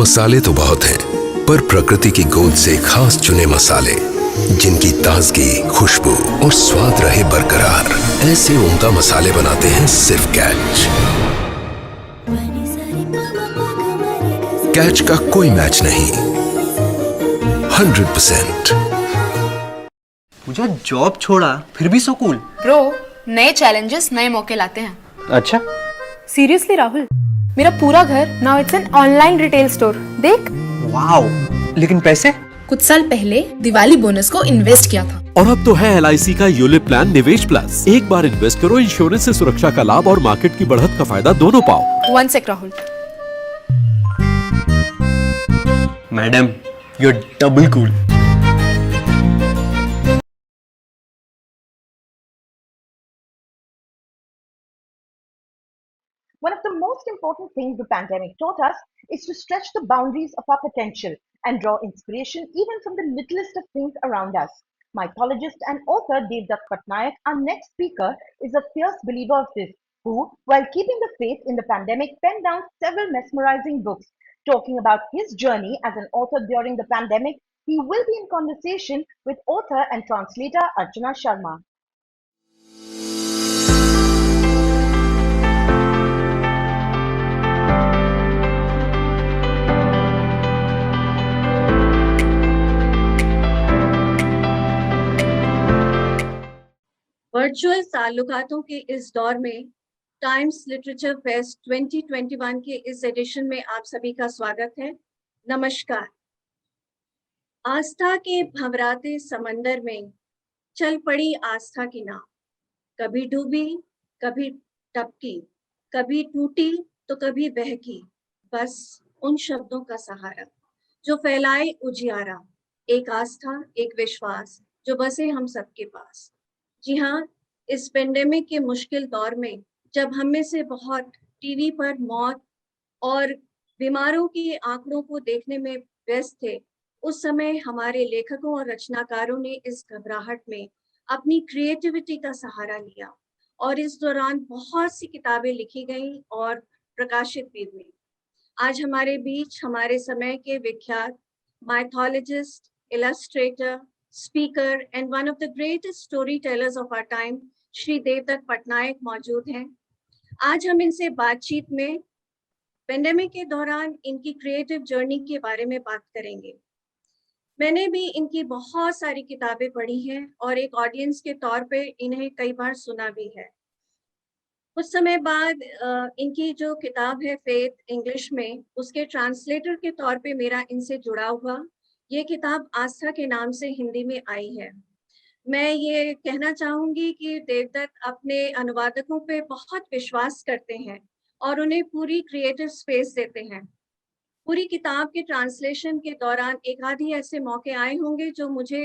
मसाले तो बहुत हैं, पर प्रकृति की गोद से खास चुने मसाले जिनकी ताजगी, खुशबू और स्वाद रहे बरकरार, ऐसे उम्दा मसाले बनाते हैं सिर्फ कैच। कैच का कोई मैच नहीं। 100%। पूजा जॉब छोड़ा फिर भी सो कूल। ब्रो, नए चैलेंजेस नए मौके लाते हैं। अच्छा, सीरियसली राहुल, मेरा पूरा घर now it's an online retail store. देख। वाओ, लेकिन पैसे? कुछ साल पहले दिवाली बोनस को इन्वेस्ट किया था। और अब तो है LIC का यूलिप प्लान निवेश प्लस। एक बार इन्वेस्ट करो, इंश्योरेंस से सुरक्षा का लाभ और मार्केट की बढ़त का फायदा दोनों पाओ। 1 sec Rahul. Madam, you are double cool. One of the most important things the pandemic taught us is to stretch the boundaries of our potential and draw inspiration even from the littlest of things around us. Mythologist and author Devdutt Patnaik, our next speaker, is a fierce believer of this, who, while keeping the faith in the pandemic, penned down several mesmerizing books. Talking about his journey as an author during the pandemic, he will be in conversation with author and translator Archana Sharma. Virtual ताल्लुकातों के इस दौर में times literature fest 2021 के इस addition में आप सभी का स्वागत है। नमस्कार। आस्था के भंवराते समंदर में चल पड़ी आस्था की नाव, कभी डूबी, कभी टपकी, कभी टूटी तो कभी बहकी, बस उन शब्दों का सहारा जो फैलाए उजियारा, एक आस्था, एक विश्वास जो बसे हम सबके पास। जी हाँ, इस पेंडेमिक के मुश्किल दौर में जब हम में से बहुत टीवी पर मौत और बीमारों के आंकड़ों को देखने में व्यस्त थे, उस समय हमारे लेखकों और रचनाकारों ने इस घबराहट में अपनी क्रिएटिविटी का सहारा लिया और इस दौरान बहुत सी किताबें लिखी गईं और प्रकाशित भी हुई। आज हमारे बीच हमारे समय के विख्यात माइथोलॉजिस्ट, Illustrator, speaker and one of the greatest storytellers of our time, Shri Devdutt Pattanaik मौजूद हैं। आज हम इनसे बातचीत में पेंडेमिक के दौरान इनकी क्रिएटिव जर्नी के बारे में बात करेंगे। मैंने भी इनकी बहुत सारी किताबें पढ़ी हैं और एक ऑडियंस के तौर पे इन्हें कई बार सुना भी है। कुछ समय बाद इनकी जो किताब है फेथ इंग्लिश में, उसके ट्रांसलेटर के तौर पे मेरा इनसे जुड़ा हुआ ये किताब आस्था के नाम से हिंदी में आई है। मैं ये कहना चाहूंगी कि देवदत्त अपने अनुवादकों पे बहुत विश्वास करते हैं और उन्हें पूरी क्रिएटिव स्पेस देते हैं। पूरी किताब के ट्रांसलेशन के दौरान एक आधी ऐसे मौके आए होंगे जो मुझे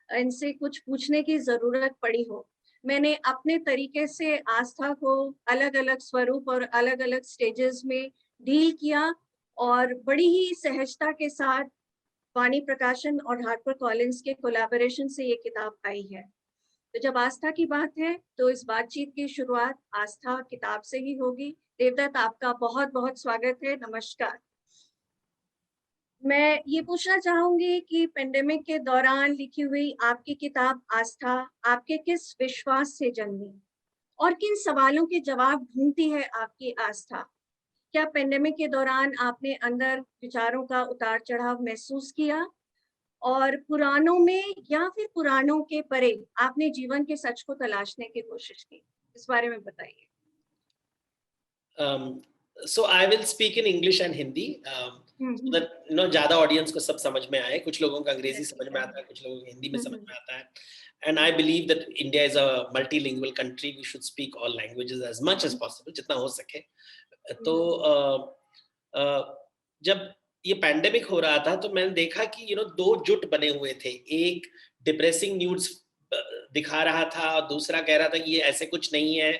इनसे कुछ पूछने की जरूरत पड़ी हो। मैंने अपने तरीके से आस्था को अलग अलग स्वरूप और अलग अलग स्टेजेस में डील किया और बड़ी ही सहजता के साथ वाणी प्रकाशन और हार्पर कॉलिंस के कोलैबोरेशन से ये किताब आई है। तो जब आस्था की बात है तो इस बातचीत की शुरुआत आस्था किताब से ही होगी। देवदत्त, आपका बहुत बहुत स्वागत है। नमस्कार। मैं ये पूछना चाहूंगी कि पेंडेमिक के दौरान लिखी हुई आपकी किताब आस्था आपके किस विश्वास से जन्मी और किन सवालों के जवाब ढूंढती है आपकी आस्था? क्या पेंडेमिक के दौरान आपने अंदर विचारों का उतार चढ़ाव महसूस किया और पुराणों में या फिर पुराणों के परे आपने जीवन के सच को तलाशने की कोशिश की? इस बारे में बताइए। So I will speak in English and Hindi, so that ज़्यादा ऑडियंस को सब समझ में आए। कुछ लोगों को अंग्रेजी समझ में आता है, कुछ लोगों को हिंदी में समझ में आता है। And I believe that India is a multilingual country. We should speak all languages as much as possible, जितना हो सके। तो जब ये पैंडेमिक हो रहा था तो मैंने देखा कि दो जुट बने हुए थे। एक डिप्रेसिंग न्यूज़ दिखा रहा था और दूसरा कह रहा था कि ये ऐसे कुछ नहीं है।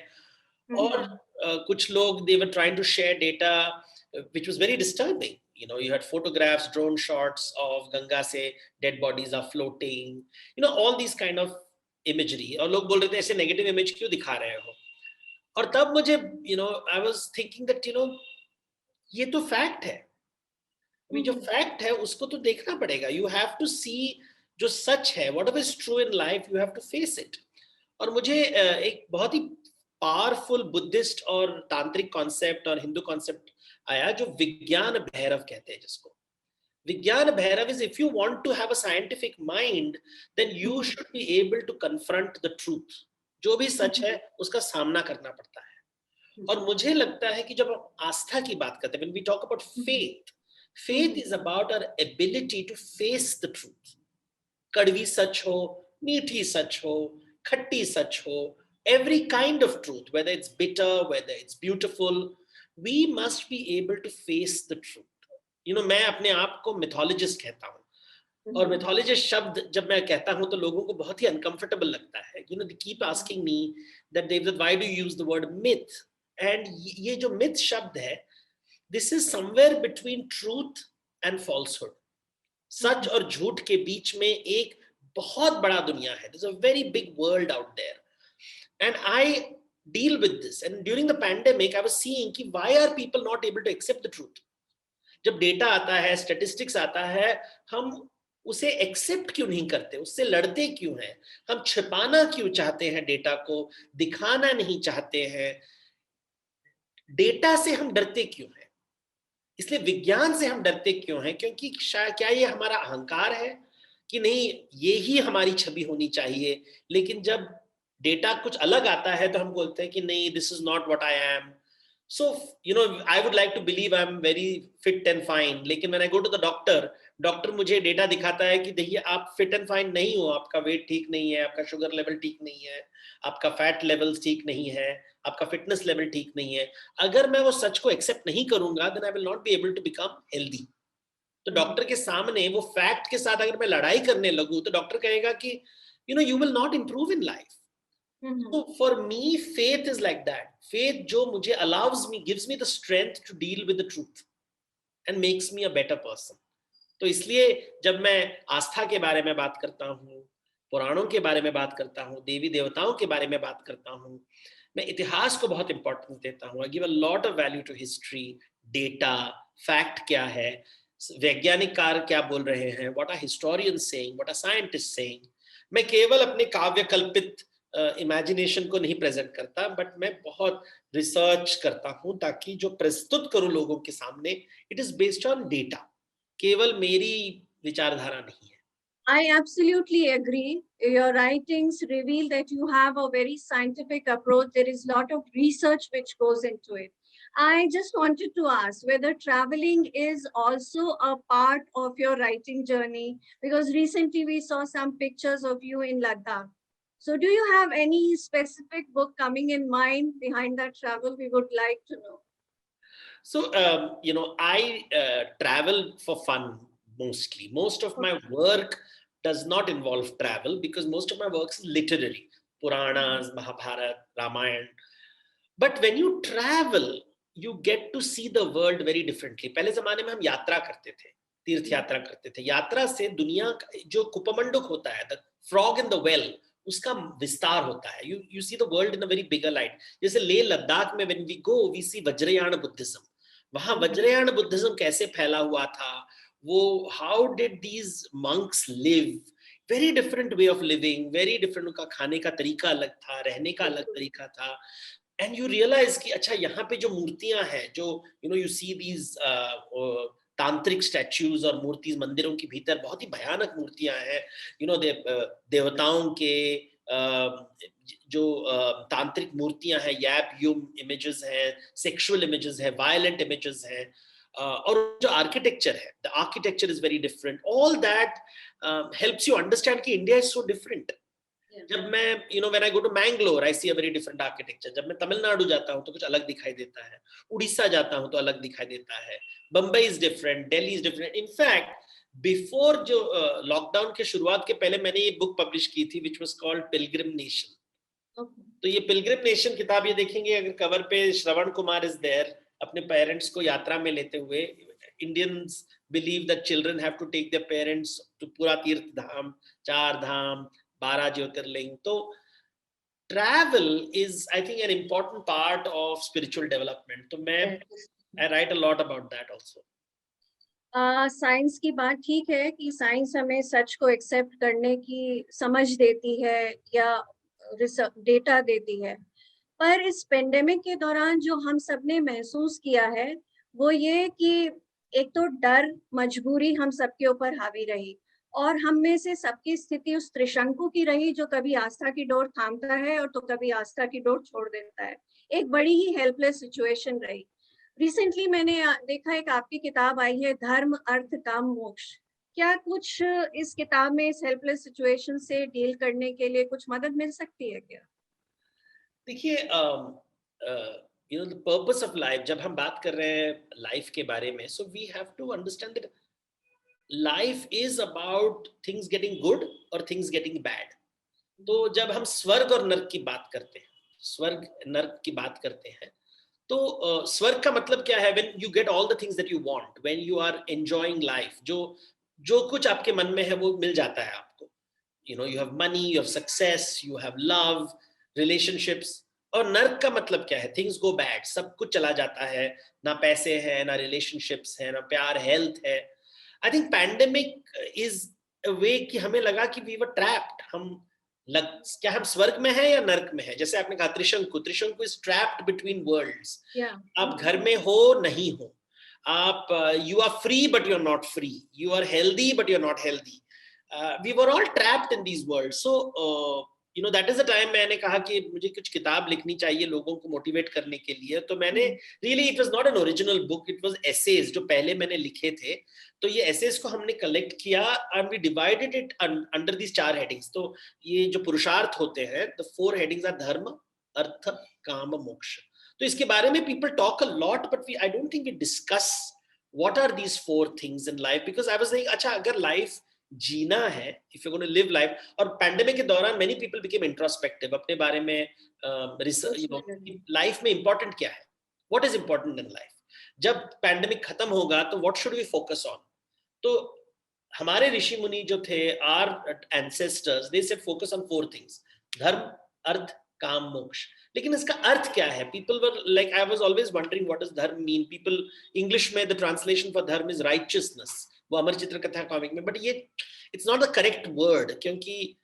और कुछ लोग they were trying to share data which was very disturbing. You had photographs, drone shots of Ganga से dead bodies are floating, all these kind of imagery. और लोग बोल रहे थे ऐसे negative image क्यों दिखा रहे हो? और तब मुझे I was thinking that ये तो फैक्ट है। अभी जो फैक्ट है उसको तो देखना पड़ेगा. यू हैव टू सी जो सच है, whatever is true in life, you have to face it. और मुझे एक बहुत ही पावरफुल बुद्धिस्ट और तांत्रिक कॉन्सेप्ट और हिंदू कॉन्सेप्ट आया जो विज्ञान भैरव कहते हैं जिसको. Vijnana Bhairav is, if you want to have a scientific mind, then you should be able to confront the truth. जो भी सच है उसका सामना करना पड़ता है. और मुझे लगता है कि जब हम आस्था की बात करते हैं, when we talk about faith, faith is about our ability to face the truth. कड़वी सच हो, मीठी सच हो, खट्टी सच हो, every kind of truth, whether it's bitter, whether it's beautiful, we must be able to face the truth. मैं अपने आप को मिथोलॉजिस्ट कहता हूँ. और मिथोलॉजिस्ट शब्द जब मैं कहता हूँ तो लोगों को बहुत ही अनकंफर्टेबल लगता है. they keep asking me that Devdutt, why do you use the word myth? And ये जो myth शब्द है, this is somewhere between truth and falsehood. सच और झूठ के बीच में एक बहुत बड़ा दुनिया है. There's a very big world out there. And I deal with this. And during the pandemic, I was seeing कि why are people not able to accept the truth? जब डेटा आता है, स्टैटिस्टिक्स आता है, हम उसे एक्सेप्ट क्यों नहीं करते, उससे लड़ते क्यों हैं, हम छिपाना क्यों चाहते हैं, डेटा को दिखाना नहीं चाहते हैं, डेटा से हम डरते क्यों हैं, इसलिए विज्ञान से हम डरते क्यों हैं, क्योंकि क्या ये हमारा अहंकार है कि नहीं ये ही हमारी छवि होनी चाहिए, लेकिन जब डेटा कुछ अलग आता है तो हम बोलते हैं कि नहीं, this is not what I am. So, I would like to believe I'm very fit and fine. लेकिन when I go to the doctor मुझे डेटा दिखाता है कि देखिए आप fit and fine नहीं हो, आपका वेट ठीक नहीं है, आपका शुगर लेवल ठीक नहीं है, आपका फैट लेवल ठीक नहीं है, आपका फिटनेस लेवल ठीक नहीं है. अगर मैं वो सच को एक्सेप्ट नहीं करूंगा, then I will not be able to become healthy. तो डॉक्टर के सामने वो फैक्ट के साथ अगर मैं लड़ाई करने लगूं तो डॉक्टर कहेगा कि you will not improve in life. So for me, faith is like that. Faith जो मुझे gives me the strength to deal with the truth and makes me a better person. तो इसलिए जब मैं आस्था के बारे में बात करता हूँ, पुराणों के बारे में बात करता हूँ, देवी देवताओं के बारे में बात करता हूँ, मैं इतिहास को बहुत इंपॉर्टेंस देता हूँ. I give a lot of value to history, data, fact क्या है, वैज्ञानिक कार क्या बोल रहे हैं, what are historians saying, what are scientists saying. मैं केवल अपने काव्य कल्पित इमेजिनेशन को नहीं प्रेजेंट करता, बट मैं बहुत रिसर्च करता हूं ताकि जो प्रस्तुत करूं लोगों के सामने, it is based on data, केवल मेरी विचारधारा नहीं है. I absolutely agree. Your writings reveal that you have a very scientific approach. There is a lot of research which goes into it. I just wanted to ask whether traveling is also a part of your writing journey, because recently we saw some pictures of you in Ladakh. So do you have any specific book coming in mind behind that travel? We would like to know. So, I travel for fun mostly. Most of my work does not involve travel because most of my work is literary. Puranas, Mahabharata, Ramayana. But when you travel, you get to see the world very differently. पहले ज़माने में हम यात्रा करते थे, तीर्थ यात्रा करते थे. यात्रा से दुनिया जो कुपमंडुक होता है, the frog in the well, उसका विस्तार होता है. You see the world in a very bigger light. जैसे लेह लद्दाख में when we go, we see Vajrayana Buddhism. वहाँ वज्रयान बुद्धिज्म कैसे फैला हुआ था, वो how did these monks live? Very different way of living, very different. उनका खाने का तरीका अलग था, रहने का अलग तरीका था. And you realize कि अच्छा यहाँ पे जो मूर्तियां हैं, जो you see these तांत्रिक स्टैच्यूज और मूर्ति मंदिरों के भीतर बहुत ही भयानक मूर्तियां हैं. देवताओं के जो तांत्रिक मूर्तियां हैं, याप युम इमेजेस हैं, सेक्सुअल इमेजेस हैं, वायलेंट इमेजेस हैं, और जो आर्किटेक्चर है, the architecture is very different. All that helps you understand कि इंडिया इज सो डिफरेंट. जब मैं when I go to Mangalore, I see a very different architecture. जब मैं तमिलनाडु जाता हूँ तो कुछ अलग दिखाई देता है, उड़ीसा जाता हूँ तो अलग दिखाई देता है, Bombay is different, Delhi is different. In fact before जो लॉकडाउन के शुरुआत के पहले मैंने ये बुक पब्लिश की थी which was called Pilgrim Nation. तो ये Pilgrim Nation किताब ये देखेंगे अगर कवर पे श्रवण कुमार इज देयर अपने पेरेंट्स को यात्रा में लेते हुए. Indians believe that children have to take their parents to पूरा तीर्थ धाम, 4 धाम, 12 ज्योतिर्लिंग. तो travel is, I think, an important part of spiritual development. तो मैं I write a lot about that also. Science की बात ठीक है कि साइंस हमें सच को एक्सेप्ट करने की समझ देती है या डेटा देती है, पर इस पेंडेमिक के दौरान जो हम सबने महसूस किया है वो ये कि एक तो डर, मजबूरी हम सबके ऊपर हावी रही, और हम में से सबकी स्थिति उस त्रिशंकु की रही जो कभी आस्था की डोर थामता है और तो कभी आस्था की डोर छोड़ देता है। एक बड़ी ही हेल्पलेस सिचुएशन रही। रिसेंटली मैंने देखा एक आपकी किताब आई है, धर्म अर्थ काम मोक्ष। क्या कुछ इस किताब में इस हेल्पलेस सिचुएशन से डील करने के लिए कुछ मदद मिल सकती है क्या? देखिए, द पर्पस ऑफ लाइफ, जब हम बात कर रहे हैं लाइफ के बारे में, so we have to understand that life is about things getting good और थिंग्स गेटिंग बैड। तो जब हम स्वर्ग और नर्क की बात करते हैं, स्वर्ग नर्क की बात करते हैं, तो स्वर्ग का मतलब क्या है? When you get all the things that you want, when you are enjoying life, जो जो कुछ आपके मन में है वो मिल जाता है आपको। You have money, you have success, you have love, relationships. और नर्क का मतलब क्या है? थिंग्स गो बैड, सब कुछ चला जाता है, ना पैसे हैं, ना रिलेशनशिप्स हैं, ना प्यार, हेल्थ है। I think pandemic is a way कि हमें लगा कि वी वर ट्रैप्ड। क्या हम स्वर्ग में हैं या नर्क में हैं? जैसे आपने कहा Trishanku, Trishanku is trapped between worlds. आप घर में हो, नहीं हो, आप you are free but you are not free, you are healthy but you are not healthy. We were all trapped in these worlds. So that is the time मैंने कहा कि मुझे कुछ किताब लिखनी चाहिए लोगों को मोटिवेट करने के लिए। तो मैंने really, it was not an original book, it was essays जो पहले मैंने लिखे थे। तो ये एसेज को हमने कलेक्ट किया and we divided it under these 4 headings. तो ये जो पुरुषार्थ होते हैं, द 4 हेडिंग्स आर धर्म, अर्थ, काम, मोक्ष। तो इसके बारे में people talk a lot, but I don't think we discuss what are these 4 things in life, because I was like, अच्छा अगर लाइफ जीना है, if you gonna live life. और पैंडेमिक के दौरान मेनी पीपल बिकेम इंट्रोस्पेक्टिव अपने बारे में, लाइफ में इंपॉर्टेंट क्या है, what is important in life. जब पैंडेमिक खत्म होगा तो what should we focus on. तो हमारे ऋषि मुनि जो थे, our ancestors, they said focus on 4 things, dharma, artha, kama, moksha. लेकिन इसका अर्थ क्या है? People were like, I was always wondering what does dharma mean. People, English में the translation for dharma is righteousness, वो अमर चित्र कथा कॉमिक में, बट ये it's not the correct word, क्योंकि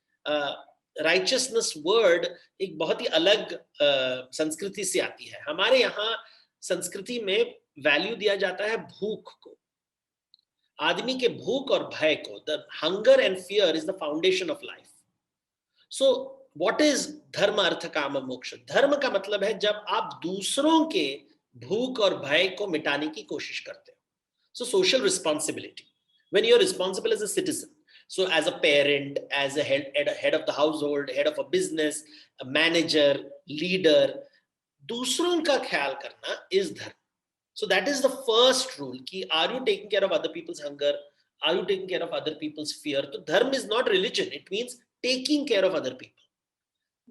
राइचियसनेस वर्ड एक बहुत ही अलग संस्कृति से आती है। हमारे यहाँ संस्कृति में वैल्यू दिया जाता है भूख को, आदमी के भूख और भय को। The hunger and fear is the foundation of life. So what is धर्म, अर्थ, काम, मोक्ष? धर्म का मतलब है जब आप दूसरों के भूख और भय को मिटाने की कोशिश करते हो। So social responsibility, when you're responsible as a citizen, so as a parent, as a head of the household, head of a business, a manager, leader, दूसरों का ख्याल करना is धर्म. So that is the first rule कि are you taking care of other people's hunger, are you taking care of other people's fear? तो धर्म is not religion, it means taking care of other people.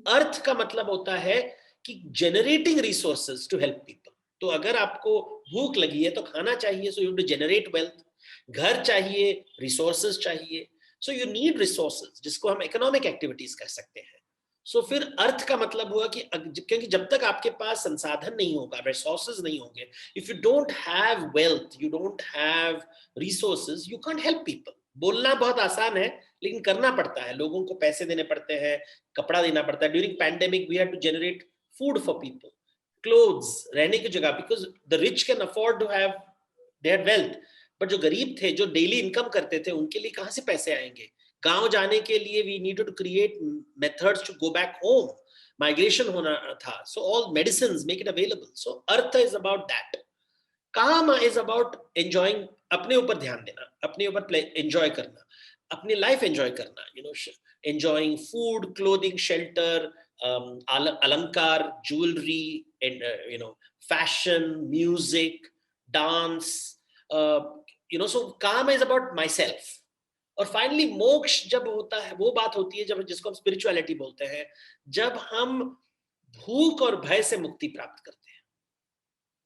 अर्थ का मतलब होता है कि generating resources to help people. तो अगर आपको भूख लगी है तो खाना चाहिए, so you to generate wealth. घर चाहिए, रिसोर्सेज चाहिए, सो यू नीड रिसोर्सेज, जिसको हम इकोनॉमिक एक्टिविटीज कह सकते हैं। सो फिर अर्थ का मतलब हुआ कि क्योंकि जब तक आपके पास संसाधन नहीं होगा, रिसोर्सेज नहीं होंगे, if you don't have wealth, you don't have resources, you can't help people. बोलना बहुत आसान है, लेकिन करना पड़ता है। लोगों को पैसे देने पड़ते हैं, कपड़ा देना पड़ता है। During pandemic we had to generate food for people, clothes, रहने की जगह, because the rich can afford to have their wealth, but जो गरीब थे, जो डेली इनकम करते थे, उनके लिए कहाँ से पैसे आएंगे? गांव जाने के लिए we needed to create methods to go back home, migration होना था, so all medicines make it available. So earth is about that. काम is about enjoying, अपने ऊपर ध्यान देना, अपने ऊपर enjoy करना, अपनी लाइफ enjoy करना, enjoying food, clothing, shelter, alankar, jewelry, and fashion, music, dance, so calm is about myself. और फाइनली मोक्ष जब होता है, वो बात होती है जब, जिसको हम स्पिरिचुअलिटी बोलते हैं, जब हम भूख और भय से मुक्ति प्राप्त करते हैं।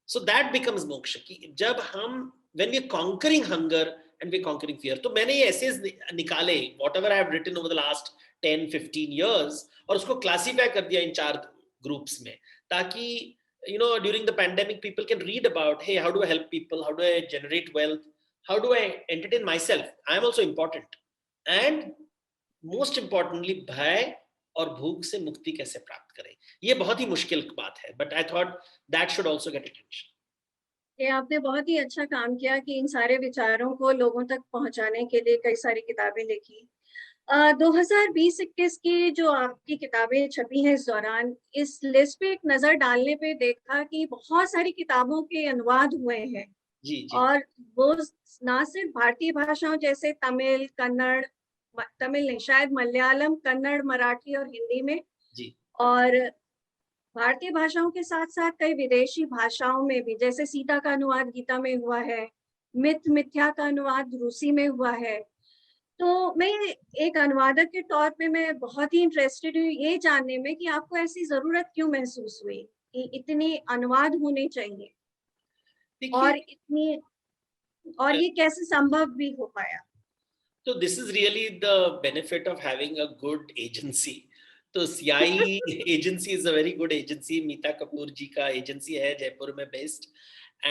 सो दैट बिकम्स मोक्ष, कि जब हम when we are conquering hunger and we are conquering fear. तो मैंने ये essays निकाले, whatever I have written over the last 10-15 years, और उसको क्लासीफाई कर दिया इन 4 ग्रुप्स में, ताकि during the pandemic people can read about, hey, how do I help people, how do I generate wealth, how do I entertain myself? I am also important. And most importantly, भय और भूख से मुक्ति कैसे प्राप्त करें, ये बहुत ही मुश्किल बात है, but I thought that should also get attention. ये आपने बहुत ही अच्छा काम किया कि इन सारे विचारों को लोगों तक पहुंचाने के लिए कई सारी किताबें लिखी। 2020-21 की जो आपकी किताबें छपी हैं इस दौरान, इस लिस्ट पे एक नजर डालने पे देखा कि बहुत सारी किताबों के अनुवाद हुए हैं। जी जी। और वो ना सिर्फ भारतीय भाषाओं जैसे तमिल, कन्नड़, तमिल नहीं शायद मलयालम, कन्नड़, मराठी और हिंदी में जी। और भारतीय भाषाओं के साथ साथ कई विदेशी भाषाओं में भी, जैसे सीता का अनुवाद गीता में हुआ है, मिथ मिथ्या का अनुवाद रूसी में हुआ है। तो मैं एक अनुवादक के तौर पे मैं बहुत ही इंटरेस्टेड हूँ ये जानने में कि आपको ऐसी जरूरत क्यों महसूस हुई कि इतने अनुवाद होने चाहिए और ये कैसे संभव भी हो पाया? So this is really the benefit of having a good agency. तो CI agency is a very good agency. मीता कपूर जी का agency है जयपुर में based,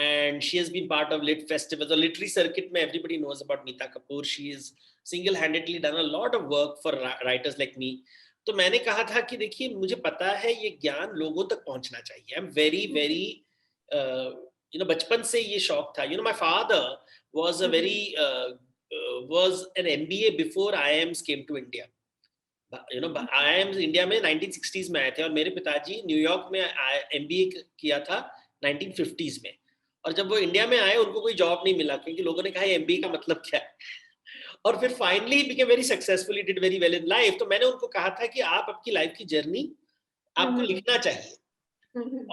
and she has been part of lit festivals. The literary circuit में everybody knows about Meeta Kapoor. She has single-handedly done a lot of work for writers like me. तो मैंने कहा था कि देखिए मुझे पता है ये ज्ञान लोगों तक पहुंचना चाहिए. I'm very बचपन से ये शौक था. My father was a was an MBA before IIMs came to India. IIMs India में 1960s में आए थे और मेरे पिताजी न्यूयॉर्क में MBA किया था 1950s में, और जब वो इंडिया में आए उनको कोई जॉब नहीं मिला क्योंकि लोगों ने कहा MBA का मतलब क्या है, और फिर finally became very successful, did very well in life. तो मैंने उनको कहा था कि आप आपकी लाइफ की जर्नी आपको लिखना चाहिए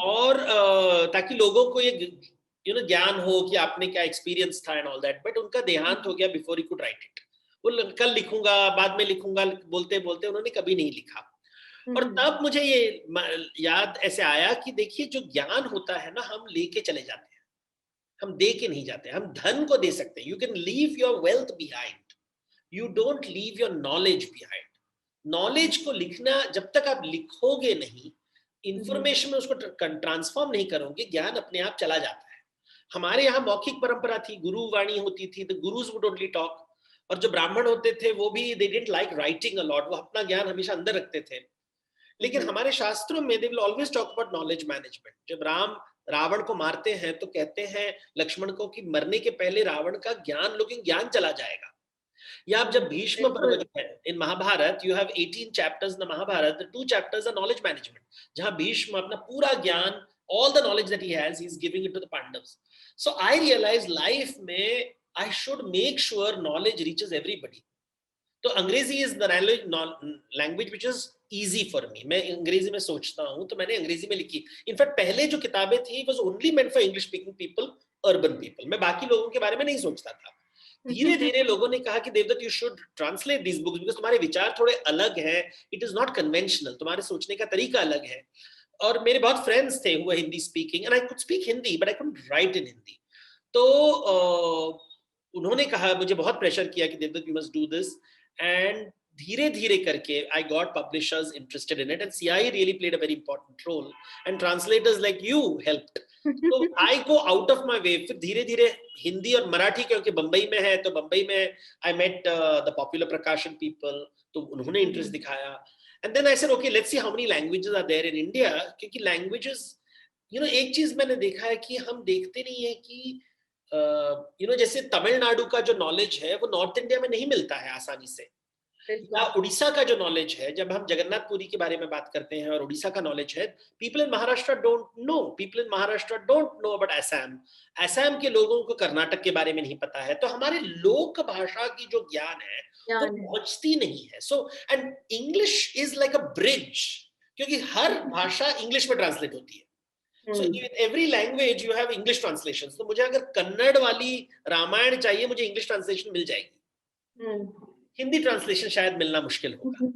और ताकि लोगों को ये ज्ञान हो कि आपने क्या एक्सपीरियंस था एंड ऑल दैट, बट उनका देहांत हो गया before he could write it. वो कल लिखूंगा, बाद में लिखूंगा बोलते बोलते उन्होंने कभी नहीं लिखा. और तब मुझे ये याद ऐसे आया कि देखिए जो ज्ञान होता है ना, हम लेके चले जाते हैं, हम दे के नहीं जाते. हम धन को दे सकते हैं. You can leave your wealth behind, you don't leave your knowledge behind. Knowledge को लिखना, जब तक आप लिखोगे नहीं, इंफॉर्मेशन में उसको ट्रांसफॉर्म नहीं करोगे, ज्ञान अपने आप चला जाता है. हमारे यहाँ मौखिक परंपरा थी, गुरु वाणी होती थी, the gurus would only talk. और जो ब्राह्मण होते थे वो भी they didn't like writing a lot, वो अपना ज्ञान हमेशा अंदर रखते थे. लेकिन हमारे शास्त्रों में they will always talk about knowledge management. जब राम रावण को मारते हैं तो कहते हैं लक्ष्मण को कि मरने के पहले रावण का ज्ञान ज्ञान चला जाएगा. या आप जब भीष्म पर्व है in Mahabharata, you have 18 chapters in Mahabharata, the 2 chapters are knowledge management, जहां भीष्म अपना पूरा ज्ञान, all the knowledge that he is giving it to the Pandavas. So I realized life में I should make sure knowledge reaches everybody. तो अंग्रेजी is the language which is easy for me. मैं अंग्रेजी में सोचता हूँ तो मैंने अंग्रेजी में लिखी. In fact पहले जो किताबें थी was only meant for English speaking people, urban people. मैं बाकी लोगों के बारे में नहीं सोचता था. धीरे धीरे लोगों ने कहा कि Devdutt you should translate these books because तुम्हारे विचार थोड़े अलग हैं. It is not conventional. तुम्हारे सोचने का तरीका अलग है. और मेरे बहुत फ्रेंड्स थे हुआ Hindi speaking, and I could speak Hindi but I couldn't write in Hindi. तो उन्होंने कहा, मुझे बहुत प्रेशर किया कि Devdutt you must do this, and धीरे धीरे करके I got publishers interested in it, and CI really played a very important role, and translators like you helped. तो I go out of my way. फिर धीरे धीरे हिंदी और मराठी, क्योंकि बंबई में है तो बंबई में आई मेट द पॉपुलर प्रकाशन पीपल, तो उन्होंने इंटरेस्ट दिखाया. And then I said, okay, let's see how many languages are there in India. क्योंकि languages, एक चीज मैंने देखा है कि हम देखते नहीं है कि जैसे तमिलनाडु का जो नॉलेज है वो नॉर्थ इंडिया में नहीं मिलता है आसानी से. या उड़ीसा का जो नॉलेज है, जब हम जगन्नाथपुरी के बारे में बात करते हैं और उड़ीसा का नॉलेज है, people in Maharashtra don't know. People in Maharashtra don't know about Assam. Assam के लोगों को कर्नाटक के बारे में नहीं पता है. तो हमारे लोक भाषा की जो ज्ञान है वो पहुंचती नहीं है. So and English is like a bridge, क्योंकि हर भाषा इंग्लिश में ट्रांसलेट होती है. So in every language you have English translations. तो मुझे अगर कन्नड़ वाली रामायण चाहिए, मुझे इंग्लिश ट्रांसलेशन मिल जाएगी. हिंदी ट्रांसलेशन शायद मिलना मुश्किल होगा.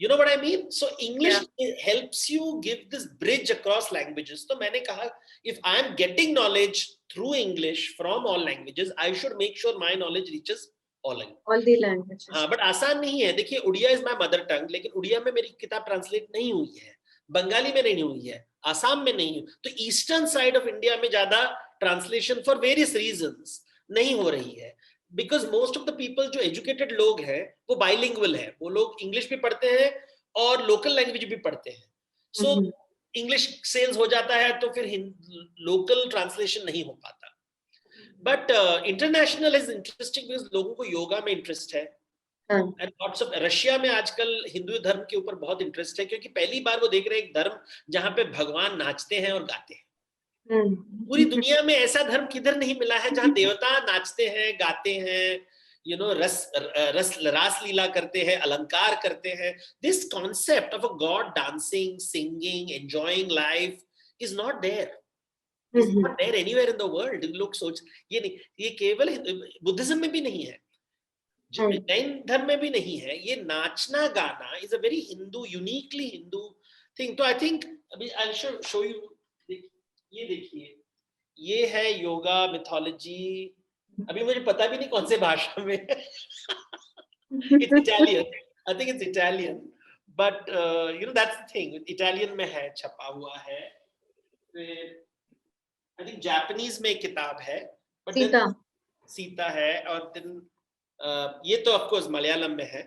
You know what I mean? So English helps you give this bridge across languages. तो मैंने कहा, if I am getting knowledge through English from all languages, I should make sure my knowledge reaches all the languages. हाँ, but आसान नहीं है. देखिए, Odia is my mother tongue, लेकिन उड़िया में मेरी किताब ट्रांसलेट नहीं हुई है, बंगाली में नहीं हुई है, आसाम में नहीं हुई. तो ईस्टर्न साइड ऑफ इंडिया में ज्यादा ट्रांसलेशन फॉर वेरियस रीजंस नहीं हो रही है, because most of the people जो एजुकेटेड लोग हैं वो बाइलिंगुअल है, वो लोग इंग्लिश भी पढ़ते हैं और लोकल लैंग्वेज भी पढ़ते हैं, सो इंग्लिश सेल्स हो जाता है तो फिर लोकल ट्रांसलेशन नहीं हो पाता। But international is interesting because लोगों को योगा में इंटरेस्ट है, एंड लॉट्स ऑफ रशिया में आजकल हिंदू धर्म के ऊपर बहुत इंटरेस्ट है, क्योंकि पहली बार वो देख रहे हैं एक धर्म जहां पे भगवान नाचते हैं और गाते हैं। पूरी दुनिया में ऐसा धर्म किधर नहीं मिला है जहां देवता नाचते हैं, गाते हैं, यू नो, रास लीला करते हैं, अलंकार करते हैं। This concept of a god dancing, singing, enjoying life is not there, is not there anywhere in the world. लोग सोच ये नहीं, ये केवल बुद्धिज्म में भी नहीं है, जैन धर्म में भी नहीं है। ये नाचना गाना is a very Hindu, uniquely Hindu thing. तो आई थिंक अभी आई शो यू, ये देखिए, ये है योगा मिथोलॉजी। अभी मुझे पता भी नहीं कौन से भाषा में it's Italian, I think it's Italian, but you know that's the thing, Italian में है, छपा हुआ है। फिर आई थिंक जापानीज में एक किताब है, बट सीता है, और देन ये तो ऑफ कोर्स मलयालम में है।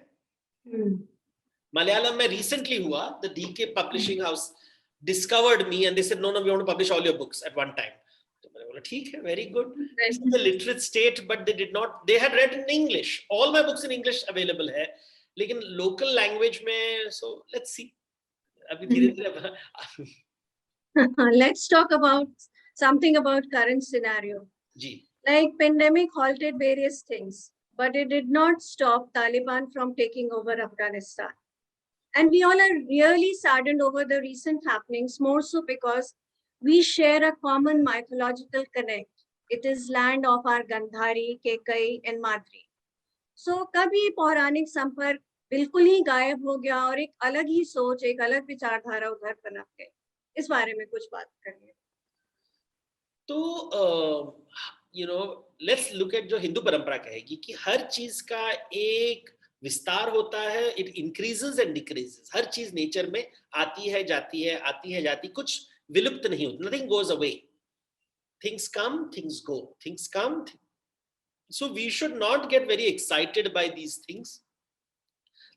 मलयालम में रिसेंटली हुआ, the DK publishing house discovered me and they said no we want to publish all your books at one time. तो मैंने बोला ठीक है, very good, this is a literate state, but they did not, they had read in English, all my books in English available है, लेकिन local language में, so let's see, अभी धीरे-धीरे। Let's talk about something about current scenario. Ji, Like pandemic halted various things, but it did not stop Taliban from taking over Afghanistan. And we all are really saddened over the recent happenings, more so because we share a common mythological connect. It is land of our Gandhari, Kekai and Madri. So कभी पौराणिक संपर्क बिल्कुल ही गायब हो गया और एक अलग ही सोच, एक अलग विचारधारा उधर पनप गई। इस बारे में कुछ बात करिए। तो you no, let's look at जो हिंदू परंपरा कहेगी कि हर चीज का एक विस्तार होता है, इट इंक्रीजेस एंड डिक्रीजेस। हर चीज नेचर में आती है जाती है, आती है जाती, कुछ विलुप्त नहीं होता, nothing goes away, things come things go, things come. So we should not get very excited by these things,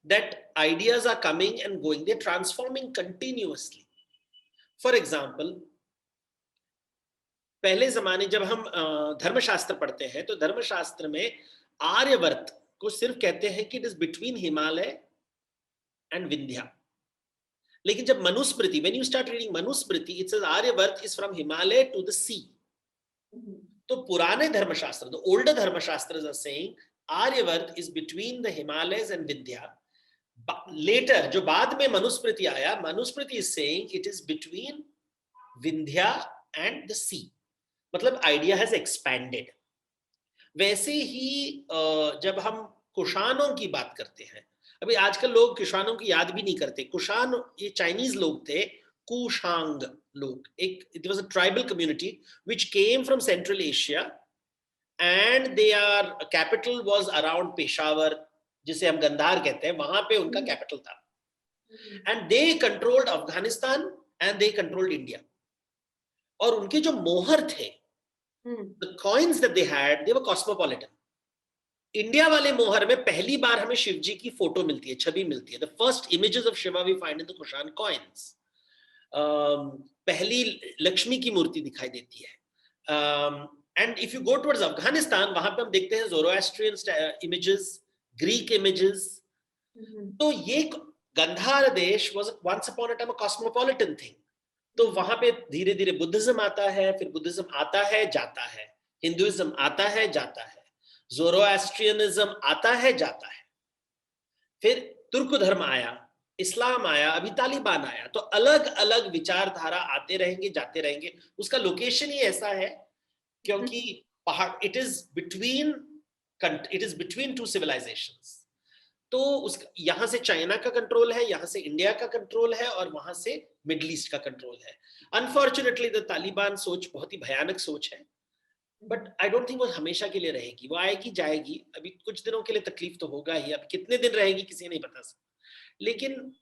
that ideas are coming and going, they are transforming continuously. For example, पहले जमाने जब हम धर्मशास्त्र पढ़ते हैं तो धर्मशास्त्र में आर्यवर्त को सिर्फ कहते हैं कि it is between Himalaya and Vindhya, लेकिन जब Manusmriti, when you start reading Manusmriti, it says Aryavarta is from Himalaya to the sea. तो पुराने Dharmashastra, the older Dharmashastras are saying Aryavarta is between the Himalayas and Vindhya. Later जो बाद में मनुस्मृति आया, Manusmriti is saying it is between Vindhya and the sea, मतलब idea has expanded. वैसे ही जब हम कुषाणों की बात करते हैं, अभी आजकल लोग कुषाणों की याद भी नहीं करते। कुषाण ये चाइनीज लोग थे, कुशांग लोग, एक it was a tribal community which came from central Asia and their capital was around Peshawar, जिसे हम गंधार कहते हैं, वहां पे उनका कैपिटल था। And they controlled Afghanistan and they controlled India. और उनके जो मोहर थे, the coins that they had, they were cosmopolitan. India वाले मोहर में पहली बार हमें शिव जी की फोटो मिलती है, छवि मिलती है। The first images of Shiva we find in the Kushan coins. पहली लक्ष्मी की मूर्ति दिखाई देती है। And if you go towards Afghanistan, वहां पे हम देखते हैं Zoroastrian images, Greek images. तो ये गंधार देश was once upon a time a cosmopolitan thing. तो वहां पे धीरे धीरे बुद्धिज्म आता है, फिर बुद्धिज्म आता है जाता है, हिंदुइज्म आता है जाता है, ज़ोरोएस्ट्रियनिज्म आता है जाता है, फिर तुर्क धर्म आया, इस्लाम आया, अभी तालिबान आया। तो अलग अलग विचारधारा आते रहेंगे जाते रहेंगे। उसका लोकेशन ही ऐसा है क्योंकि पहाड़, it is between two civilizations. तो उस यहां से चाइना का कंट्रोल है, यहां से इंडिया का कंट्रोल है, और वहां से मिडिल ईस्ट का कंट्रोल है। अनफॉर्चुनेटली द तालिबान सोच बहुत ही भयानक सोच है, बट आई डोंट थिंक वो हमेशा के लिए रहेगी। वो आएगी जाएगी, अभी कुछ दिनों के लिए तकलीफ तो होगा ही, अब कितने दिन रहेगी किसी नहीं पता सकता, लेकिन